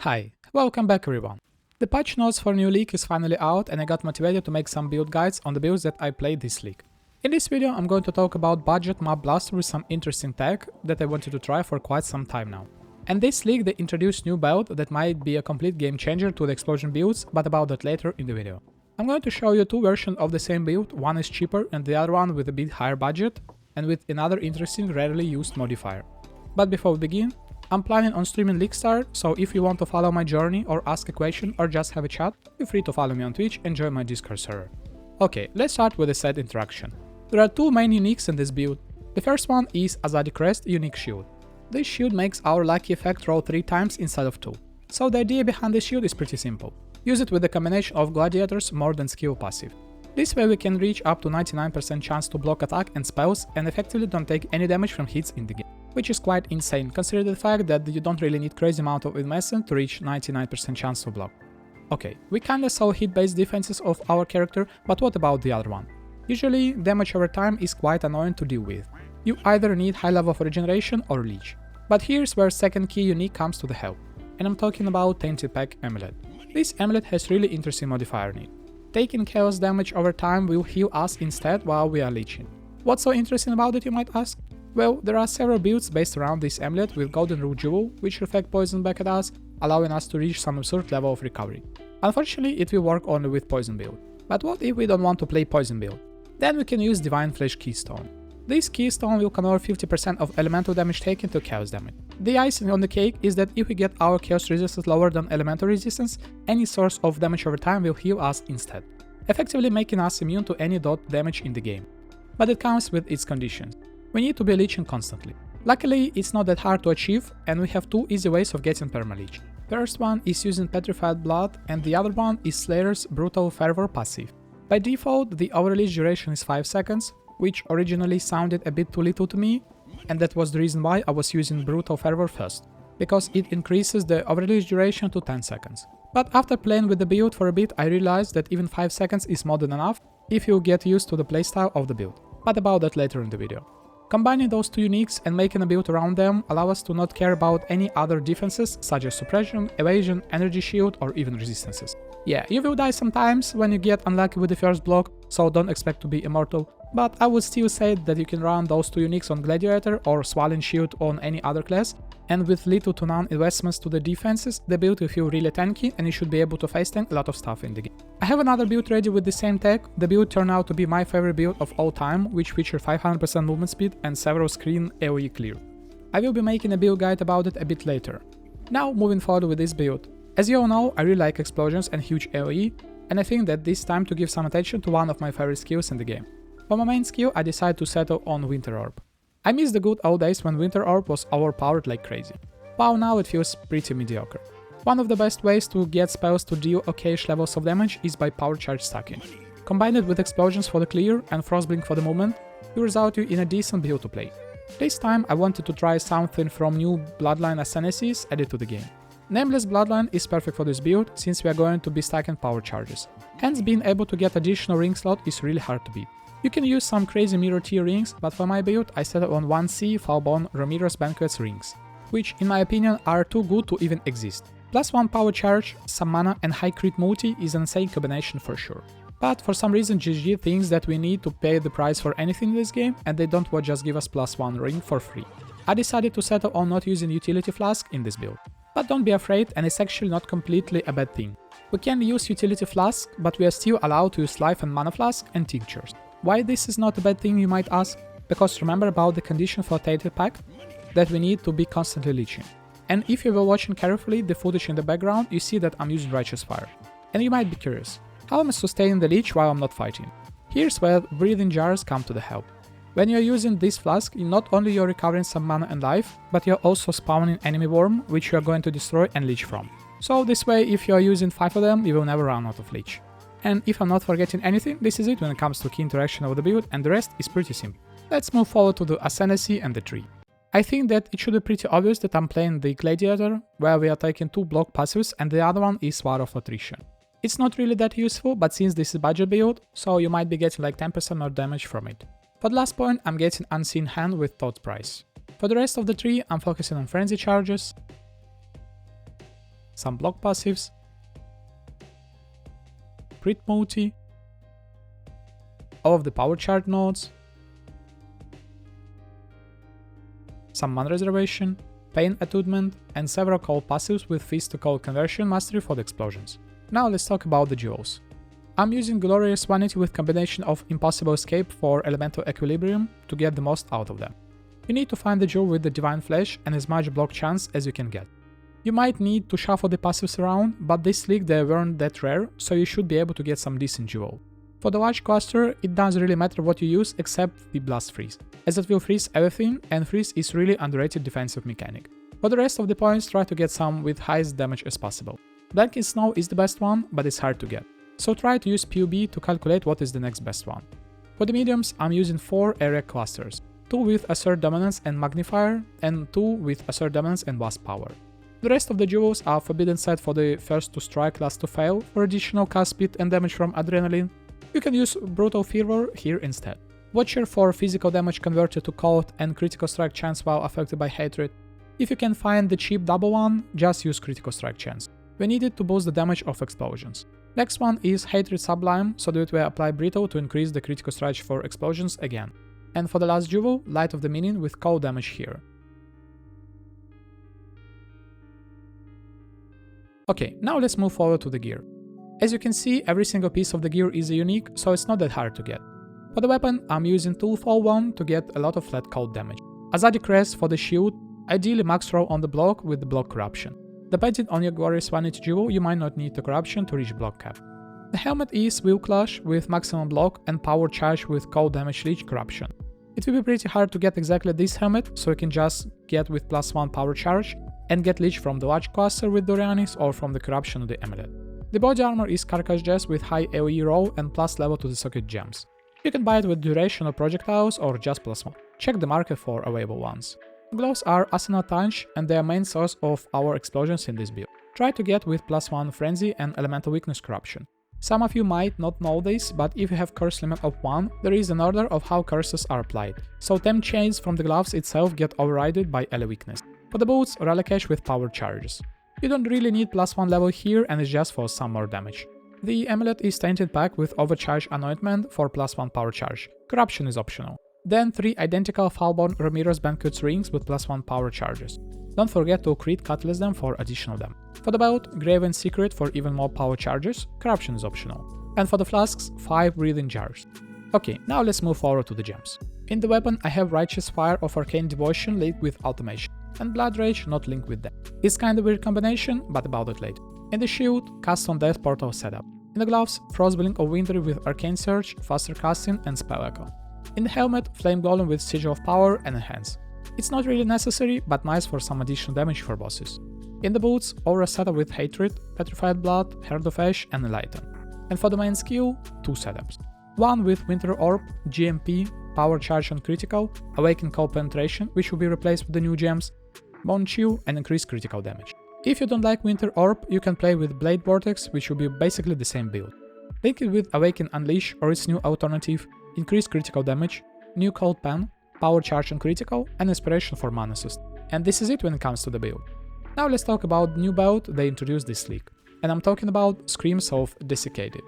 Hi, welcome back everyone. The patch notes for new league is finally out and I got motivated to make some build guides on the builds that I played this league. In this video I'm going to talk about budget mob blaster with some interesting tech that I wanted to try for quite some time now. And this league they introduced new build that might be a complete game changer to the explosion builds, but about that later in the video. I'm going to show you two versions of the same build, one is cheaper and the other one with a bit higher budget and with another interesting rarely used modifier. But before we begin, I'm planning on streaming League Start, so if you want to follow my journey or ask a question or just have a chat, feel free to follow me on Twitch and join my Discord server. Okay, let's start with the set interaction. There are two main uniques in this build. The first one is Azadi Crest Unique Shield. This shield makes our lucky effect roll 3 times instead of 2. So the idea behind this shield is pretty simple. Use it with a combination of gladiators more than skill passive. This way we can reach up to 99% chance to block attack and spells and effectively don't take any damage from hits in the game. Which is quite insane, considering the fact that you don't really need crazy amount of investment to reach 99% chance to block. Okay, we kinda saw hit-based defenses of our character, but what about the other one? Usually, damage over time is quite annoying to deal with. You either need high level of regeneration or leech. But here's where second key unique comes to the help, and I'm talking about Tainted Pack Amulet. This amulet has really interesting modifier in it. Taking chaos damage over time will heal us instead while we are leeching. What's so interesting about it, you might ask? Well, there are several builds based around this amulet with Golden Root Jewel, which reflect poison back at us, allowing us to reach some absurd level of recovery. Unfortunately, it will work only with poison build. But what if we don't want to play poison build? Then we can use Divine Flesh Keystone. This keystone will convert 50% of elemental damage taken to chaos damage. The icing on the cake is that if we get our chaos resistance lower than elemental resistance, any source of damage over time will heal us instead, effectively making us immune to any dot damage in the game. But it comes with its conditions. We need to be leeching constantly. Luckily, it's not that hard to achieve, and we have two easy ways of getting perma-leech. First one is using Petrified Blood, and the other one is Slayer's Brutal Fervor passive. By default, the overleech duration is 5 seconds, which originally sounded a bit too little to me, and that was the reason why I was using Brutal Fervor first, because it increases the overleech duration to 10 seconds. But after playing with the build for a bit, I realized that even 5 seconds is more than enough if you get used to the playstyle of the build, but about that later in the video. Combining those two uniques and making a build around them allow us to not care about any other defenses such as suppression, evasion, energy shield or even resistances. Yeah, you will die sometimes when you get unlucky with the first block, so don't expect to be immortal, but I would still say that you can run those two uniques on Gladiator or Swallowing Shield on any other class, and with little to none investments to the defenses, the build will feel really tanky and you should be able to face tank a lot of stuff in the game. I have another build ready with the same tech. The build turned out to be my favorite build of all time, which featured 500% movement speed and several screen AoE clear. I will be making a build guide about it a bit later. Now moving forward with this build. As you all know, I really like explosions and huge AoE, and I think that this time to give some attention to one of my favorite skills in the game. For my main skill, I decided to settle on Winter Orb. I miss the good old days when Winter Orb was overpowered like crazy. Wow, now it feels pretty mediocre. One of the best ways to get spells to deal okayish levels of damage is by power charge stacking. Combine it with explosions for the clear and FrostBlink for the movement, will result you in a decent build to play. This time I wanted to try something from new Bloodline Ascendancies added to the game. Nameless Bloodline is perfect for this build since we are going to be stacking power charges. Hence being able to get additional ring slot is really hard to beat. You can use some crazy mirror tier rings, but for my build I settled on 1C Falbon Ramiro's Banquets rings, which in my opinion are too good to even exist. Plus 1 power charge, some mana and high crit multi is an insane combination for sure. But for some reason GG thinks that we need to pay the price for anything in this game and they don't want just give us plus 1 ring for free. I decided to settle on not using Utility Flask in this build. But don't be afraid, and it's actually not completely a bad thing. We can use Utility Flask, but we are still allowed to use Life and Mana Flask and Tinctures. Why this is not a bad thing, you might ask? Because remember about the condition for Tainted Pack? That we need to be constantly leeching. And if you were watching carefully the footage in the background, you see that I'm using Righteous Fire. And you might be curious, how am I sustaining the leech while I'm not fighting? Here's where breathing jars come to the help. When you're using this flask, not only you're recovering some mana and life, but you're also spawning enemy worm, which you're going to destroy and leech from. So this way, if you're using 5 of them, you will never run out of leech. And if I'm not forgetting anything, this is it when it comes to key interaction of the build, and the rest is pretty simple. Let's move forward to the Ascendancy and the tree. I think that it should be pretty obvious that I'm playing the Gladiator, where we are taking 2 block passives and the other one is War of Attrition. It's not really that useful, but since this is budget build, so you might be getting like 10% more damage from it. For the last point, I'm getting Unseen Hand with Thought Price. For the rest of the tree, I'm focusing on Frenzy Charges, some block passives, crit multi, all of the power charge nodes, some mana reservation, pain attunement, and several cold passives with fist to cold conversion mastery for the explosions. Now let's talk about the duels. I'm using Glorious Vanity with combination of Impossible Escape for Elemental Equilibrium to get the most out of them. You need to find the duel with the Divine Flash and as much block chance as you can get. You might need to shuffle the passives around, but this league they weren't that rare, so you should be able to get some decent duel. For the large cluster, it doesn't really matter what you use except the Blast Freeze, as it will freeze everything, and freeze is really underrated defensive mechanic. For the rest of the points, try to get some with highest damage as possible. Blanking Snow is the best one, but it's hard to get, so try to use PUB to calculate what is the next best one. For the mediums, I'm using 4 area clusters, 2 with Assert Dominance and Magnifier, and 2 with Assert Dominance and Wasp Power. The rest of the duels are Forbidden Sight for the first to strike, last to fail, for additional cast speed and damage from Adrenaline. You can use Brutal Fervor here instead. Watcher for physical damage converted to cold and critical strike chance while affected by hatred. If you can find the cheap double one, just use critical strike chance. We need it to boost the damage of explosions. Next one is Hatred Sublime, so that we apply Brittle to increase the critical strike for explosions again. And for the last duel, Light of the Minion with cold damage here. Okay, now let's move forward to the gear. As you can see, every single piece of the gear is unique, so it's not that hard to get. For the weapon, I'm using Toolfall 1 to get a lot of flat cold damage. Azadi Crest for the shield, ideally max throw on the block with the block corruption. Depending on your Glorious Vanity duel, you might not need the corruption to reach block cap. The helmet is Will Clash with maximum block and power charge with cold damage leech corruption. It will be pretty hard to get exactly this helmet, so you can just get with +1 power charge and get leech from the large cluster with Dorianis or from the corruption of the amulet. The body armor is Carcass Jess with high AoE roll and plus level to the socket gems. You can buy it with duration of projectiles or just +1. Check the market for available ones. Gloves are Arsenal Tanch and they are main source of our explosions in this build. Try to get with +1 Frenzy and Elemental Weakness Corruption. Some of you might not know this, but if you have curse limit of 1, there is an order of how curses are applied, so temp chains from the gloves itself get overridden by Ele Weakness. For the boots, Relicash with power charges. You don't really need +1 level here and it's just for some more damage. The amulet is Tainted Pack with Overcharge Anointment for +1 power charge. Corruption is optional. Then 3 identical Falborn Ramiro's Banquet's rings with +1 power charges. Don't forget to crit Catalyst them for additional damage. For the belt, Graven Secret for even more power charges, corruption is optional. And for the flasks, 5 breathing jars. Okay, now let's move forward to the gems. In the weapon I have Righteous Fire of Arcane Devotion linked with Automation, and Blood Rage not linked with that. It's kinda weird combination, but about it later. In the shield, Cast on Death Portal setup. In the gloves, FrostBlink of Winter with Arcane Surge, faster casting and Spell Echo. In the helmet, Flame Golem with Sigil of Power and Enhance. It's not really necessary, but nice for some additional damage for bosses. In the boots, Aura setup with Hatred, Petrified Blood, Herd of Ash and Enlighten. And for the main skill, 2 setups. One with Winter Orb, GMP, Power Charge on Critical, Awaken Cold Penetration, which will be replaced with the new gems, Bone Chill and increase critical damage. If you don't like Winter Orb, you can play with Blade Vortex, which will be basically the same build. Link it with Awaken Unleash or its new alternative, increase critical damage, new Cold Pen, Power Charge on Critical, and Inspiration for Mana Assist. And this is it when it comes to the build. Now let's talk about the new belt they introduced this league. And I'm talking about Screams of Desiccated.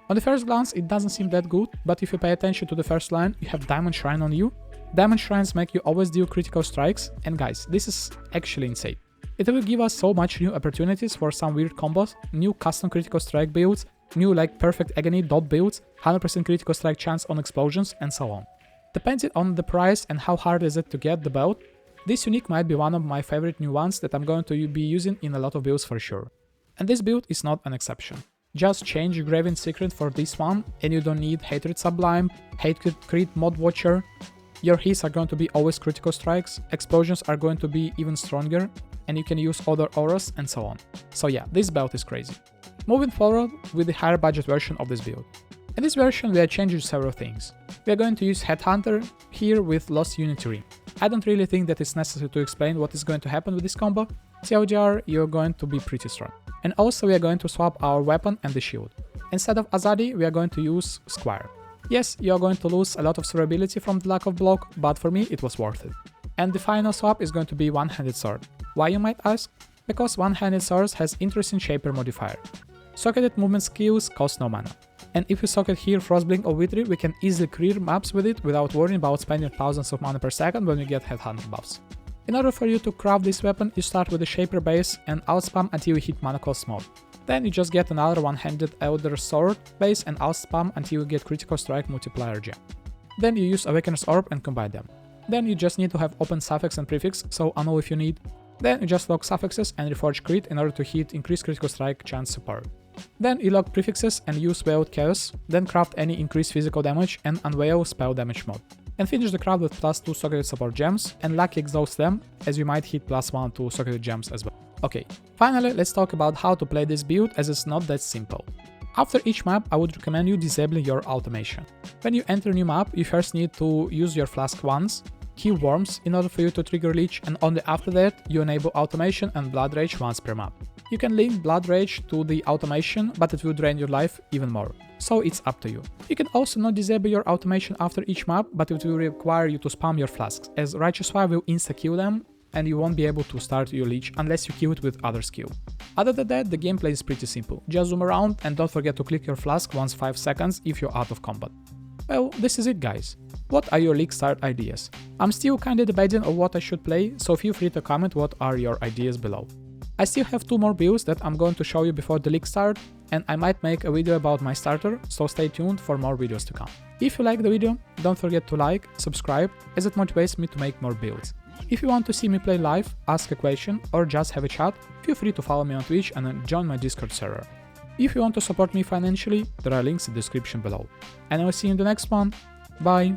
On the first glance it doesn't seem that good, but if you pay attention to the first line, you have Diamond Shrine on you. Diamond Shrines make you always deal critical strikes, and guys, this is actually insane. It will give us so much new opportunities for some weird combos, new custom critical strike builds, new like Perfect Agony dot builds, 100% critical strike chance on explosions, and so on. Depending on the price and how hard is it to get the belt, this unique might be one of my favorite new ones that I'm going to be using in a lot of builds for sure. And this build is not an exception. Just change Graven Secret for this one and you don't need Hatred Sublime, Hatred Crit Mod Watcher, your hits are going to be always critical strikes, explosions are going to be even stronger, and you can use other auras and so on. So yeah, this belt is crazy. Moving forward with the higher budget version of this build. In this version we are changing several things. We are going to use Headhunter here with Lost Unity Ring. I don't really think that it's necessary to explain what is going to happen with this combo. TLDR, you're going to be pretty strong. And also we are going to swap our weapon and the shield. Instead of Azadi, we are going to use Squire. Yes, you are going to lose a lot of survivability from the lack of block, but for me it was worth it. And the final swap is going to be One-Handed Sword. Why, you might ask? because one-handed swords has interesting shaper modifier. Socketed movement skills cost no mana. And if we socket here FrostBlink or Witchery, we can easily clear maps with it without worrying about spending thousands of mana per second when we get headhunter buffs. In order for you to craft this weapon, you start with a shaper base and outspam until you hit mana cost mode. Then you just get another one-handed Elder Sword base and outspam until you get critical strike multiplier gem. Then you use Awakener's Orb and combine them. Then you just need to have open suffix and prefix, so annul if you need. Then you just lock suffixes and reforge crit in order to hit increased critical strike chance support. Then you lock prefixes and use Veiled Chaos, then craft any increased physical damage and unveil spell damage mode. And finish the craft with +2 socketed support gems and lucky exhaust them, as you might hit +1 to socketed gems as well. Okay, finally let's talk about how to play this build, as it's not that simple. After each map, I would recommend you disabling your automation. When you enter a new map, you first need to use your flask once, kill worms in order for you to trigger leech, and only after that you enable automation and blood rage once per map. You can link blood rage to the automation, but it will drain your life even more, so it's up to you. You can also not disable your automation after each map, but it will require you to spam your flasks, as Righteous Fire will insta-kill them and you won't be able to start your leech unless you kill it with other skill. Other than that, the gameplay is pretty simple. Just zoom around and don't forget to click your flask once 5 seconds if you're out of combat. Well, this is it guys. What are your league start ideas? I'm still kinda debating on what I should play, so feel free to comment what are your ideas below. I still have 2 more builds that I'm going to show you before the league start, and I might make a video about my starter, so stay tuned for more videos to come. If you like the video, don't forget to like, subscribe, as it motivates me to make more builds. If you want to see me play live, ask a question, or just have a chat, feel free to follow me on Twitch and join my Discord server. If you want to support me financially, there are links in the description below. And I will see you in the next one. Bye!